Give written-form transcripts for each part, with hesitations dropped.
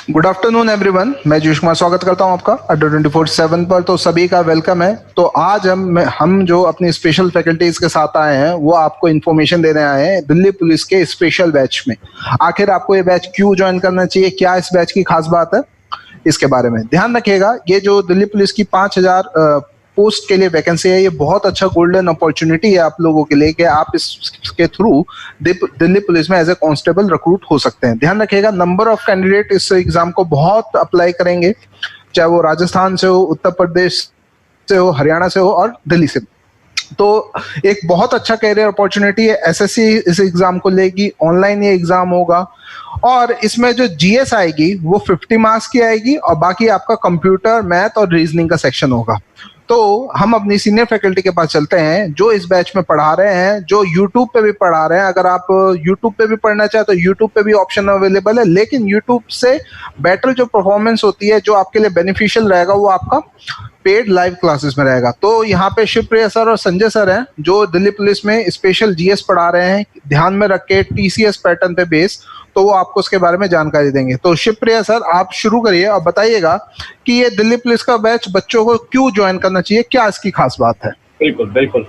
Good afternoon everyone, मैं जयेश कुमार स्वागत करता हूं आपका अड्डा 24/7 पर। तो सभी का वेलकम है। तो आज हम जो अपनी स्पेशल फैकल्टीज के साथ आए हैं वो आपको इन्फॉर्मेशन देने आए हैं दिल्ली पुलिस के स्पेशल बैच में। आखिर आपको ये बैच क्यों ज्वाइन करना चाहिए, क्या इस बैच की खास बात है, इसके बारे में ध्यान रखिएगा। ये जो दिल्ली पुलिस की 5,000 पोस्ट के लिए वैकेंसी है, ये बहुत अच्छा गोल्डन अपॉर्चुनिटी है आप लोगों के लिए कि आप इसके थ्रू दिल्ली पुलिस में एज ए कांस्टेबल रिक्रूट हो सकते हैं। ध्यान रखिएगा, नंबर ऑफ कैंडिडेट इस एग्जाम को बहुत अप्लाई करेंगे, चाहे वो राजस्थान से हो, उत्तर प्रदेश से हो, हरियाणा से हो और दिल्ली से। तो एक बहुत अच्छा कैरियर अपॉर्चुनिटी है। एसएससी इस एग्जाम को लेगी, ऑनलाइन ये एग्जाम होगा और इसमें जो जीएस आएगी वो 50 मार्क्स की आएगी और बाकी आपका कंप्यूटर, मैथ और रीजनिंग का सेक्शन होगा। तो हम अपनी सीनियर फैकल्टी के पास चलते हैं जो इस बैच में पढ़ा रहे हैं, जो यूट्यूब पे भी पढ़ा रहे हैं। अगर आप यूट्यूब पे भी पढ़ना चाहे तो यूट्यूब पे भी ऑप्शन अवेलेबल है, लेकिन यूट्यूब से बेटर जो परफॉर्मेंस होती है, जो आपके लिए बेनिफिशियल रहेगा, वो आपका पेड लाइव क्लासेस में रहेगा। तो यहाँ पे शिवप्रिया सर और संजय सर हैं जो दिल्ली पुलिस में स्पेशल जीएस पढ़ा रहे हैं, ध्यान में रख के टीसीएस पैटर्न पे बेस। तो वो आपको उसके बारे में जानकारी देंगे। तो शिवप्रिया सर, आप शुरू करिए और बताइएगा कि ये दिल्ली पुलिस का बैच बच्चों को क्यों ज्वाइन करना चाहिए, क्या इसकी खास बात है। बिल्कुल बिल्कुल।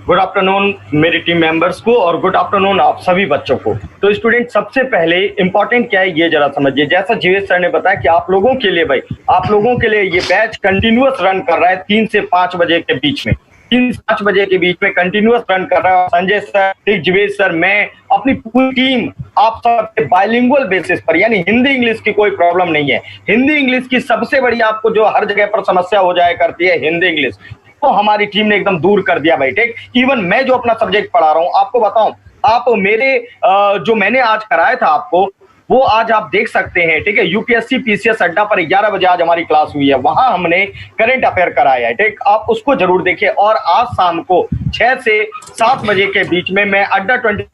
गुड आफ्टरनून मेरी टीम मेंबर्स को और गुड आफ्टरनून आप सभी बच्चों को। तो स्टूडेंट, सबसे पहले इंपॉर्टेंट क्या है ये जरा समझिए। जैसा जीवेश सर ने बताया कि आप लोगों के लिए आप लोगों के लिए ये बैच कंटिन्यूअस रन कर रहा है 3 से 5 बजे के बीच में। 3 से 5 बजे के बीच में कंटिन्यूअस रन कर रहा है। संजय सर, जीवेश सर, मैं, अपनी पूरी टीम आप सब बाइलिंगुअल बेसिस पर, यानी हिंदी इंग्लिश की कोई प्रॉब्लम नहीं है। हिंदी इंग्लिश की सबसे बड़ी आपको जो हर जगह पर समस्या हो जाया करती है हिंदी इंग्लिश, तो हमारी टीम ने एकदम दूर कर दिया भाई। ठीक, इवन मैं जो अपना सब्जेक्ट पढ़ा रहा हूं आपको बताऊं, आप मेरे जो मैंने आज कराया था आपको, वो आज आप देख सकते हैं। ठीक है, यूपीएससी पीसीएस अड्डा पर 11 बजे आज हमारी क्लास हुई है, वहां हमने करंट अफेयर कराया है। ठीक, आप उसको जरूर देखिए। और आज शाम को 6 से 7 बजे के बीच में मैं अड्डा 20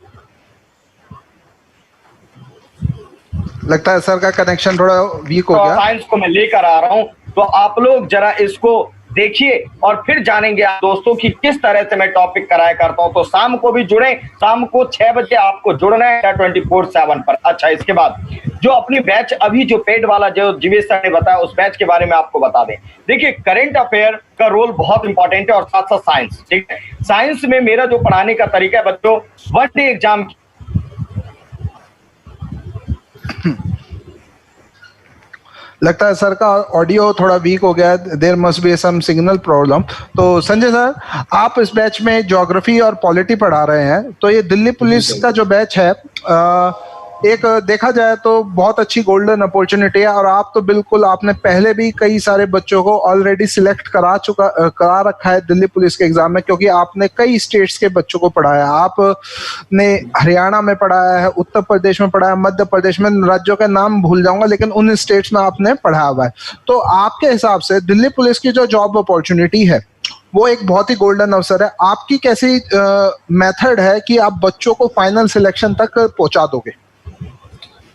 लगता है सर का कनेक्शन थोड़ा वीक हो गया। साइंस को मैं लेकर आ रहा हूं, तो आप लोग जरा इसको देखिए और फिर जानेंगे आप दोस्तों कि किस तरह से मैं टॉपिक कराया करता हूं। तो शाम को भी जुड़े, शाम को 6 बजे आपको जुड़ना है 24/7 पर। अच्छा, इसके बाद जो अपनी बैच अभी जो पेड वाला जो जीवेश सर ने बताया, उस बैच के बारे में आपको बता दें। देखिए, करंट अफेयर का रोल बहुत इंपॉर्टेंट है और साथ साथ साइंस। ठीक है, साइंस में मेरा जो पढ़ाने का तरीका है बच्चों, 1 डे एग्जाम लगता है सर का ऑडियो थोड़ा वीक हो गया है, there must be some signal problem. तो संजय सर, आप इस बैच में ज्योग्राफी और पॉलिटी पढ़ा रहे हैं। तो ये दिल्ली पुलिस का जो बैच है, एक देखा जाए तो बहुत अच्छी गोल्डन अपॉर्चुनिटी है। और आप तो बिल्कुल, आपने पहले भी कई सारे बच्चों को ऑलरेडी सिलेक्ट करा रखा है दिल्ली पुलिस के एग्जाम में, क्योंकि आपने कई स्टेट्स के बच्चों को पढ़ाया। आपने हरियाणा में पढ़ाया है, उत्तर प्रदेश में पढ़ाया, मध्य प्रदेश में, राज्यों का नाम भूल जाऊंगा, लेकिन उन स्टेट्स में आपने पढ़ाया हुआ है। तो आपके हिसाब से दिल्ली पुलिस की जो जॉब अपॉर्चुनिटी है वो एक बहुत ही गोल्डन अवसर है। आपकी कैसी मेथड है कि आप बच्चों को फाइनल सिलेक्शन तक पहुंचा दोगे?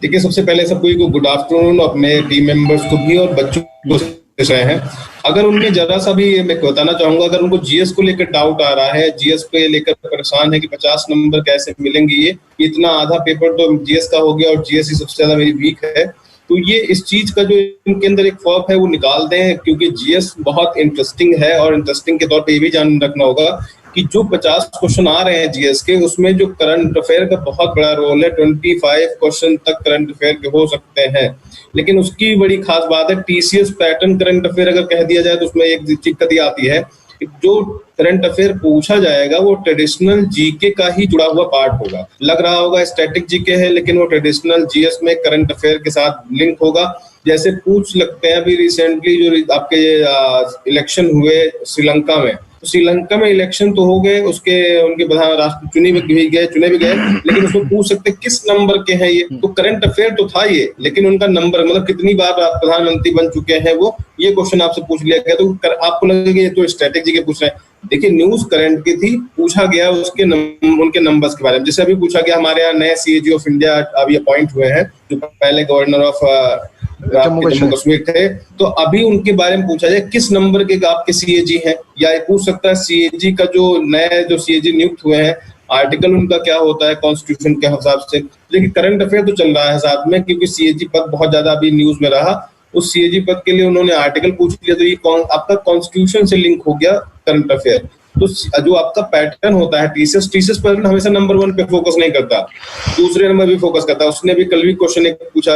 देखिए, सबसे पहले सबको को गुड आफ्टरनून, अपने टीम मेंबर्स को भी और बच्चों को देख रहे हैं। अगर उनमें जरा सा भी, मैं बताना चाहूंगा, अगर उनको जीएस को लेकर डाउट आ रहा है, जीएस पे लेकर परेशान है कि 50 नंबर कैसे मिलेंगे, ये इतना आधा पेपर तो जीएस का हो गया और जीएस ही सबसे ज्यादा मेरी वीक है, तो ये इस चीज का जो इनके अंदर एक खौफ है वो निकाल दें, क्योंकि जीएस बहुत इंटरेस्टिंग है। और इंटरेस्टिंग के तौर पे ये भी ध्यान रखना होगा कि जो 50 क्वेश्चन आ रहे हैं जीएस के, उसमें जो करंट अफेयर का बहुत बड़ा रोल है। 25 क्वेश्चन तक करंट अफेयर के हो सकते हैं, लेकिन उसकी बड़ी खास बात है टीसीएस पैटर्न करंट अफेयर अगर कह दिया जाए तो उसमें एक दिक्कत ये आती है कि जो करंट अफेयर पूछा जाएगा वो ट्रेडिशनल जीके का ही जुड़ा हुआ पार्ट होगा। लग रहा होगा स्टैटिक जीके है, लेकिन वो ट्रेडिशनल जीएस में करंट अफेयर के साथ लिंक होगा। जैसे पूछ लगते हैं, अभी रिसेंटली जो आपके इलेक्शन हुए श्रीलंका में, तो श्रीलंका में इलेक्शन तो हो गए, उसके उनके प्रधान राष्ट्र चुने भी गए, लेकिन उसमें पूछ सकते किस नंबर के हैं ये, तो करंट अफेयर तो था ये, लेकिन उनका नंबर, मतलब कितनी बार प्रधानमंत्री बन चुके हैं वो, ये क्वेश्चन आपसे पूछ लिया गया। तो आपको लगेगा ये तो स्ट्रेटेजी के पूछ रहे हैं। देखिए, न्यूज करंट की थी, पूछा गया उनके नंबर्स के बारे में। जैसे अभी पूछा गया, हमारे यहाँ नए सीएजी ऑफ इंडिया अभी अपॉइंट हुए हैं, जो पहले गवर्नर ऑफ जम्मू कश्मीर थे, तो अभी उनके बारे में पूछा जाए किस नंबर के आपके सीएजी हैं, या ये पूछ सकता है सीएजी का जो नए जो सीएजी नियुक्त हुए हैं आर्टिकल उनका क्या होता है कॉन्स्टिट्यूशन के हिसाब से। देखिए करंट अफेयर तो चल रहा है साथ में, क्योंकि सीएजी पद बहुत ज्यादा अभी न्यूज में रहा, उस सीएजी पद के लिए उन्होंने आर्टिकल पूछ लिया, तो ये आपका कॉन्स्टिट्यूशन से लिंक हो गया करंट अफेयर। तो जो आपका पैटर्न होता है टीसीएस पैटर्न हमेशा नंबर 1 पे फोकस नहीं करता, दूसरे नंबर भी फोकस करता है। उसने भी कल भी क्वेश्चन एक पूछा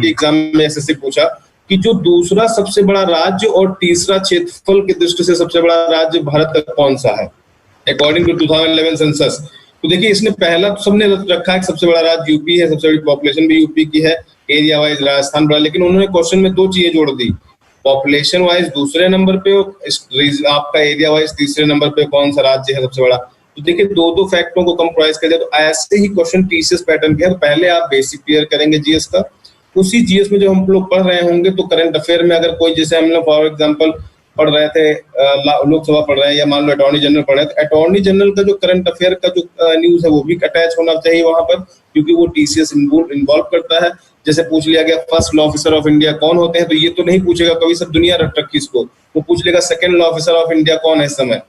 एग्जाम में एसएससी पूछा कि जो दूसरा सबसे बड़ा राज्य और तीसरा क्षेत्रफल की दृष्टि से सबसे बड़ा राज्य भारत का कौन सा है अकॉर्डिंग टू 2011 सेंसस। तो देखिए इसने पहला तो सबने रखा है सबसे बड़ा राज्य यूपी है, सबसे बड़ी पॉपुलेशन भी यूपी की है, एरिया वाइज राजस्थान बड़ा, लेकिन उन्होंने क्वेश्चन में 2 चीजें जोड़ दी, पॉपुलेशन वाइज दूसरे नंबर पे और आपका एरिया वाइज तीसरे नंबर पे कौन सा राज्य है सबसे बड़ा। तो देखिए 2 फैक्टरों को कंप्राइज कर दिया। तो ऐसे ही क्वेश्चन टीसीएस पैटर्न के है। पहले आप बेसिक क्लियर करेंगे जीएस का, उसी जीएस में जो हम लोग पढ़ रहे होंगे तो करंट अफेयर में अगर कोई, जैसे हम लोग फॉर एग्जांपल पढ़ रहे थे लोकसभा पढ़ रहे हैं या मान लो अटॉर्नी जनरल पढ़ रहे हैं, तो अटॉर्नी जनरल का जो करंट अफेयर का जो न्यूज है वो भी अटैच होना चाहिए वहां पर, क्योंकि वो टीसीएस इन्वॉल्व करता है। जैसे पूछ लिया गया first law officer of India कौन होते हैं, तो ये तो नहीं पूछेगा कभी सब दुनिया रट रखी इसको, वो पूछ लेगा second law officer of India कौन है इस समय।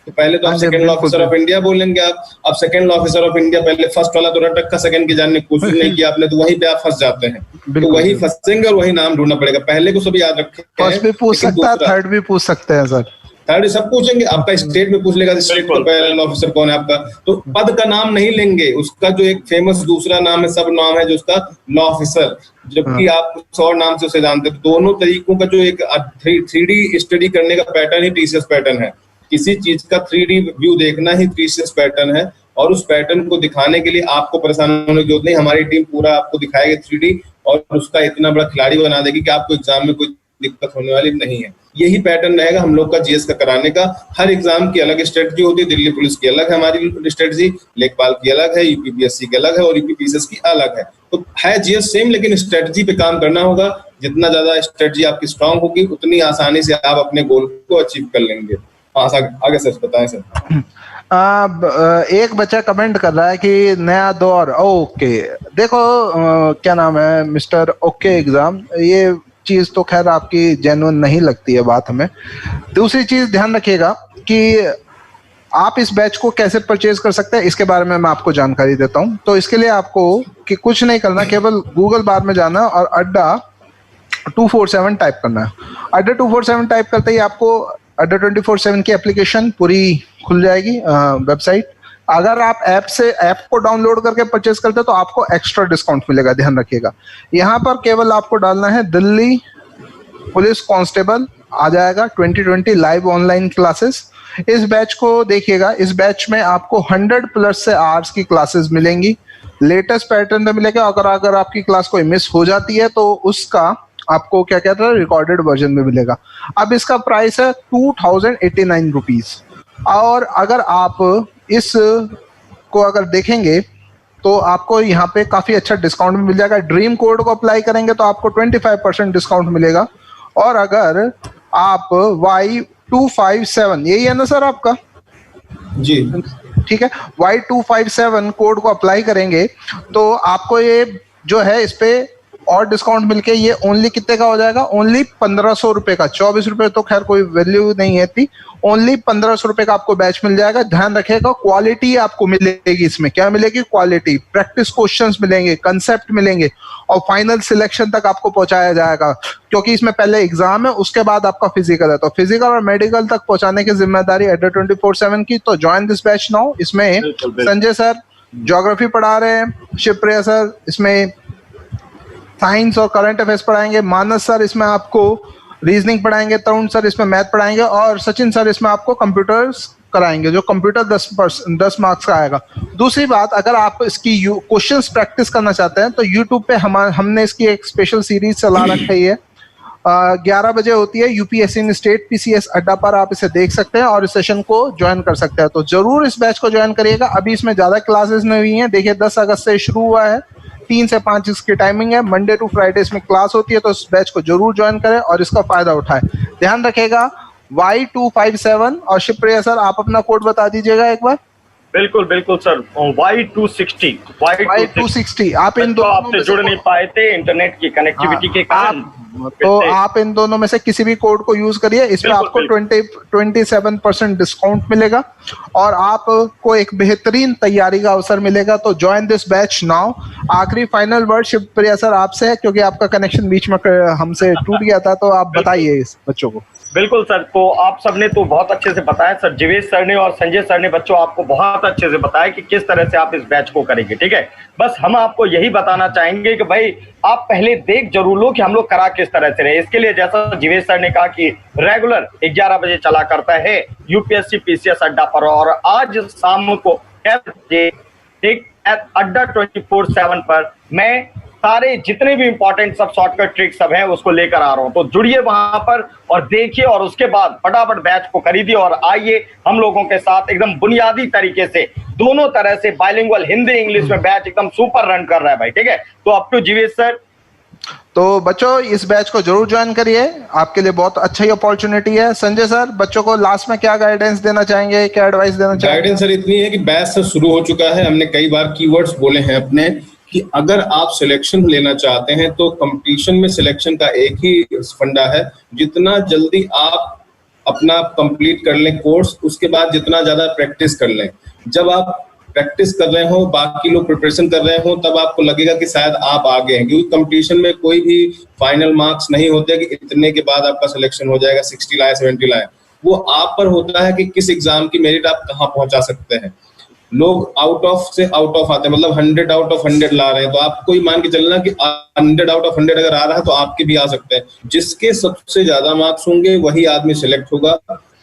तो पहले तो आप second law officer of India बोलेंगे, आप second law officer of India, पहले फर्स्ट वाला तो रट रखा, सेकंड की जानने की कोशिश नहीं किया आपने, तो वहीं पे आप फंस जाते हैं। तो वही फंसेंगे और वही नाम ढूंढना पड़ेगा। पहले को सब याद रखें, फर्स्ट भी पूछ सकता है, थर्ड भी पूछ सकते हैं सर, थर्ड सब पूछेंगे। आपका स्टेट में पूछ लेगा स्टेट का पहला लॉ ऑफिसर कौन है आपका, तो पद का नाम नहीं लेंगे, उसका जो एक फेमस दूसरा नाम है, सब नाम है जो उसका लॉ ऑफिसर, जबकि आप कुछ और नाम से उसे जानते हैं। दोनों तरीकों का जो एक 3D स्टडी करने का पैटर्न ही टीसीएस पैटर्न है। किसी चीज का 3D व्यू देखना ही टीसीएस पैटर्न है, और उस पैटर्न को दिखाने के लिए आपको परेशान होने की जरूरत नहीं, हमारी टीम पूरा आपको दिखाएगी 3D और उसका इतना बड़ा खिलाड़ी बना देगी कि आपको एग्जाम में कोई दिक्कत होने वाली नहीं है। यही पैटर्न रहेगा हम लोग का जीएस का कराने का। हर एग्जाम की अलग स्ट्रेटजी होती है, दिल्ली पुलिस की अलग है हमारी स्ट्रेटजी, लेखपाल की अलग है, यूपीपीएससी की अलग है और यूपीपीएससी की अलग है। तो है जीएस सेम, लेकिन स्ट्रेटजी पे काम करना होगा। जितना ज्यादा स्ट्रेटजी आपकी स्ट्रांग होगी उतनी आसानी से आप अपने गोल को अचीव कर लेंगे। आगे सर बताएं सर। एक बच्चा कमेंट कर रहा है कि नया दौर, ओके देखो क्या नाम है मिस्टर ओके एग्जाम, ये चीज तो खैर आपकी जेन्युइन नहीं लगती है बात हमें। दूसरी चीज ध्यान रखिएगा कि आप इस बैच को कैसे परचेज कर सकते हैं, इसके बारे में मैं आपको जानकारी देता हूं। तो इसके लिए आपको कि कुछ नहीं करना, केवल गूगल बार में जाना और अड्डा 247 टाइप करना है। अड्डा 247 टाइप करते ही आपको अड्डा 24/7 की एप्लीकेशन पूरी खुल जाएगी वेबसाइट। अगर आप ऐप को डाउनलोड करके परचेज करते हैं तो आपको एक्स्ट्रा डिस्काउंट मिलेगा, ध्यान रखिएगा। यहाँ पर केवल आपको डालना है दिल्ली पुलिस कांस्टेबल, आ जाएगा 2020 लाइव ऑनलाइन क्लासेस। इस बैच को देखिएगा, इस बैच में आपको 100+ से आवर्स की क्लासेस मिलेंगी, लेटेस्ट पैटर्न में मिलेगा। अगर आपकी क्लास कोई मिस हो जाती है तो उसका आपको क्या कहते हैं रिकॉर्डेड वर्जन में मिलेगा। अब इसका प्राइस है 2089 रुपीज, और अगर आप इस को अगर देखेंगे तो आपको यहाँ पे काफी अच्छा डिस्काउंट भी मिल जाएगा। ड्रीम कोड को अप्लाई करेंगे तो आपको 25% डिस्काउंट मिलेगा। और अगर आप Y257, यही है ना सर आपका जी, ठीक है, Y257 कोड को अप्लाई करेंगे तो आपको ये जो है इस पे और डिस्काउंट मिलके ये ओनली कितने का हो जाएगा, ओनली 1500 रुपए का। 24 रुपए तो खैर कोई वैल्यू नहीं है थी, ओनली 1500 रुपए का आपको बैच मिल जाएगा। ध्यान रखिएगा क्वालिटी आपको मिलेगी, इसमें क्या मिलेगी, क्वालिटी, प्रैक्टिस क्वेश्चंस मिलेंगे, कंसेप्ट मिलेंगे और फाइनल सिलेक्शन तक आपको पहुंचाया जाएगा। क्योंकि इसमें पहले एग्जाम है, उसके बाद आपका फिजिकल है, तो फिजिकल और मेडिकल तक पहुंचाने की जिम्मेदारी अड्डा 24/7 की। तो ज्वाइन दिस बैच नाउ। इसमें संजय सर ज्योग्राफी पढ़ा रहे हैं, शिवप्रिया सर इसमें साइंस और करंट अफेयर्स पढ़ाएंगे, मानस सर इसमें आपको रीजनिंग पढ़ाएंगे, तरुण सर इसमें मैथ पढ़ाएंगे और सचिन सर इसमें आपको कंप्यूटर्स कराएंगे, जो कंप्यूटर 10 मार्क्स का आएगा। दूसरी बात, अगर आप इसकी क्वेश्चंस प्रैक्टिस करना चाहते हैं तो यूट्यूब पे हमने इसकी एक स्पेशल सीरीज चला रखी है, 11 बजे होती है, यूपीएससी स्टेट पीसीएस अड्डा पर आप इसे देख सकते हैं और इस सेशन को ज्वाइन कर सकते हैं। तो जरूर इस बैच को ज्वाइन करिएगा। अभी इसमें ज्यादा क्लासेस नहीं हुई हैं, देखिए 10 अगस्त से शुरू हुआ है, 3 से 5 इसकी टाइमिंग है, मंडे टू फ्राइडे इसमें क्लास होती है। तो इस बैच को जरूर ज्वाइन करें और इसका फायदा उठाएं। ध्यान रखेगा Y257। और शिवप्रिया सर आप अपना कोड बता दीजिएगा एक बार। बिल्कुल बिल्कुल सर, Y260 आप इन दोनों आपसे जुड़ नहीं पाए थे इंटरनेट की कनेक्टिविटी के कारण। तो आप इन दोनों में से किसी भी कोड को यूज करिए, इसमें आपको 27% डिस्काउंट मिलेगा और आपको एक बेहतरीन तैयारी का अवसर मिलेगा। तो ज्वाइन दिस बैच नाउ। आखिरी फाइनल वर्ड शिव प्रिया सर आपसे है, क्योंकि आपका कनेक्शन बीच में हमसे टूट गया था, तो आप बताइए इस बच्चों को। बिल्कुल सर, तो आप सबने तो बहुत अच्छे से बताया सर, जीवेश सर ने और संजय सर ने बच्चों आपको बहुत अच्छे से बताया कि किस तरह से आप इस बैच को करेंगे, ठीक है। बस हम आपको यही बताना चाहेंगे कि भाई आप पहले देख जरूर लो कि हम लोग करा किस तरह से रहे। इसके लिए जैसा जीवेश सर ने कहा कि रेगुलर 11 बजे चला करता है यूपीएससी पीसीएस अड्डा पर, और आज शाम को 6 बजे ठीक अड्डा 24/7 पर मैं सारे जितने भी इंपॉर्टेंट सब शॉर्टकट ट्रिक सब हैं उसको लेकर आ रहा हूं। तो जुड़िए वहां पर और देखिए, और उसके बाद फटाफट बैच को खरीदिए और आइए हम लोगों के साथ एकदम बुनियादी तरीके से दोनों तरह से बाइलिंगुअल हिंदी इंग्लिश में बैच एकदम सुपर रन कर रहा है भाई, ठीक है। तो अप टू जीवेश सर। तो बच्चों इस बैच को जरूर ज्वाइन करिए, आपके लिए बहुत अच्छा अपॉर्चुनिटी है। संजय सर बच्चों को लास्ट में क्या गाइडेंस देना चाहेंगे, क्या एडवाइस देना चाहेंगे? गाइडेंस सर इतनी है कि बैच सर शुरू हो चुका है, हमने कई बार कीवर्ड्स बोले हैं अपने कि अगर आप सिलेक्शन लेना चाहते हैं तो कंपटीशन में सिलेक्शन का एक ही फंडा है, जितना जल्दी आप अपना कंप्लीट कर लें कोर्स, उसके बाद जितना ज्यादा प्रैक्टिस कर लें। जब आप प्रैक्टिस कर रहे हो, बाकी लोग प्रिपरेशन कर रहे हो, तब आपको लगेगा कि शायद आप आगे हैं, क्योंकि कंपटीशन में कोई भी फाइनल मार्क्स नहीं होते कि इतने के बाद आपका सिलेक्शन हो जाएगा, 60 लाए 70 लाए। वो आप पर होता है कि किस एग्जाम की मेरिट आप कहाँ पहुंचा सकते हैं। लोग आउट ऑफ से आउट ऑफ आते हैं, मतलब 100 आउट ऑफ 100 ला रहे हैं, तो आपको ही मान के चलना कि 100 आउट ऑफ 100 अगर आ रहा है तो आपके भी आ सकते हैं। जिसके सबसे ज्यादा मार्क्स होंगे वही आदमी सिलेक्ट होगा,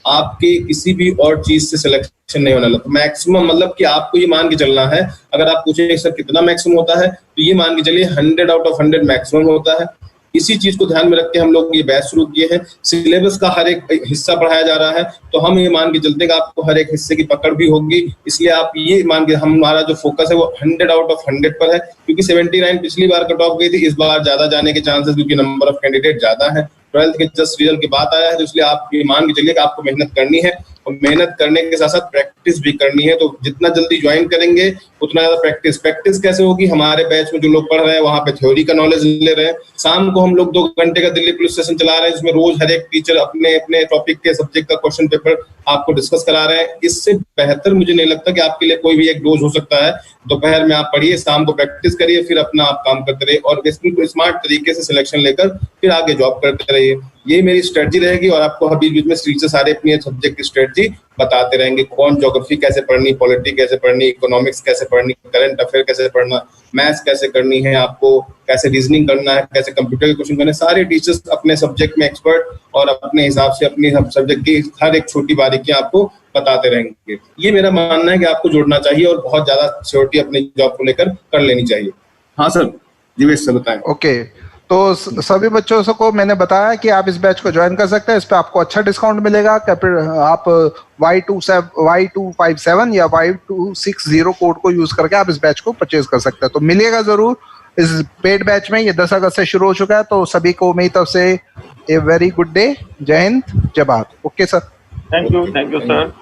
आपके किसी भी और चीज से सिलेक्शन नहीं होने लगा। मैक्सिमम मतलब कि आपको ये मान के चलना है, अगर आप पूछेंगे सर कितना मैक्सिमम होता है, तो ये मान के चलिए 100 आउट ऑफ 100 मैक्सिमम होता है। इसी चीज को ध्यान में रख के हम लोग ये बैच शुरू किए हैं। सिलेबस का हर एक हिस्सा पढ़ाया जा रहा है, तो हम ये मान के चलते हैं कि आपको हर एक हिस्से की पकड़ भी होगी। इसलिए आप ये मान के, हमारा जो फोकस है वो 100 आउट ऑफ 100 पर है, क्योंकि 79 पिछली बार कट ऑफ गई थी, इस बार ज्यादा जाने के चांसेस, क्योंकि नंबर ऑफ कैंडिडेट ज्यादा है। 12th के जस्ट रिजल्ट की बात आया है, तो इसलिए आप ये मान के चलिए कि आपको मेहनत करनी है, और मेहनत करने के साथ साथ प्रैक्टिस भी करनी है। तो जितना जल्दी ज्वाइन करेंगे उतना ज्यादा प्रैक्टिस कैसे होगी, हमारे बैच में जो लोग पढ़ रहे हैं वहां पे थ्योरी का नॉलेज ले रहे हैं। शाम को हम लोग 2 घंटे का दिल्ली पुलिस सेशन चला रहे हैं, जिसमें रोज हर एक टीचर अपने अपने टॉपिक के सब्जेक्ट का क्वेश्चन पेपर आपको डिस्कस करा रहे हैं। इससे बेहतर मुझे नहीं लगता कि आपके लिए कोई भी एक डोज हो सकता है। दोपहर में आप पढ़िए, शाम को प्रैक्टिस करिए, फिर अपना आप काम करते रहिए और बिल्कुल स्मार्ट तरीके से सिलेक्शन लेकर फिर आगे जॉब करते रहिए। ये मेरी स्ट्रेटजी रहेगी, और आपको अभी बीच में टीचर सारे अपनी सब्जेक्ट की स्ट्रेटजी बताते रहेंगे, कौन ज्योग्राफी कैसे पढ़नी, पॉलिटी कैसे पढ़नी, इकोनॉमिक्स कैसे पढ़नी, करंट अफेयर कैसे पढ़ना, मैथ्स कैसे करनी है, आपको कैसे रीजनिंग करना है, कैसे कंप्यूटर के क्वेश्चन करने। सारे टीचर्स अपने सब्जेक्ट में एक्सपर्ट और अपने हिसाब से अपनी सब्जेक्ट की हर एक छोटी बारीकी आपको बताते रहेंगे। ये मेरा मानना है कि आपको जुड़ना चाहिए और बहुत ज्यादा सिक्योरिटी अपनी जॉब को लेकर कर लेनी चाहिए। हाँ सर, जीवेश सर बताएं। ओके, तो सभी बच्चों को मैंने बताया कि आप इस बैच को ज्वाइन कर सकते हैं, इस पे आपको अच्छा डिस्काउंट मिलेगा। आप Y257 या Y260 कोड को यूज करके आप इस बैच को परचेज कर सकते हैं। तो मिलेगा जरूर इस पेड बैच में। ये 10 अगस्त से शुरू हो चुका है, तो सभी को मेरी तरफ से ए वेरी गुड डे। जय हिंद, जय Bharat. Okay sir, thank you sir.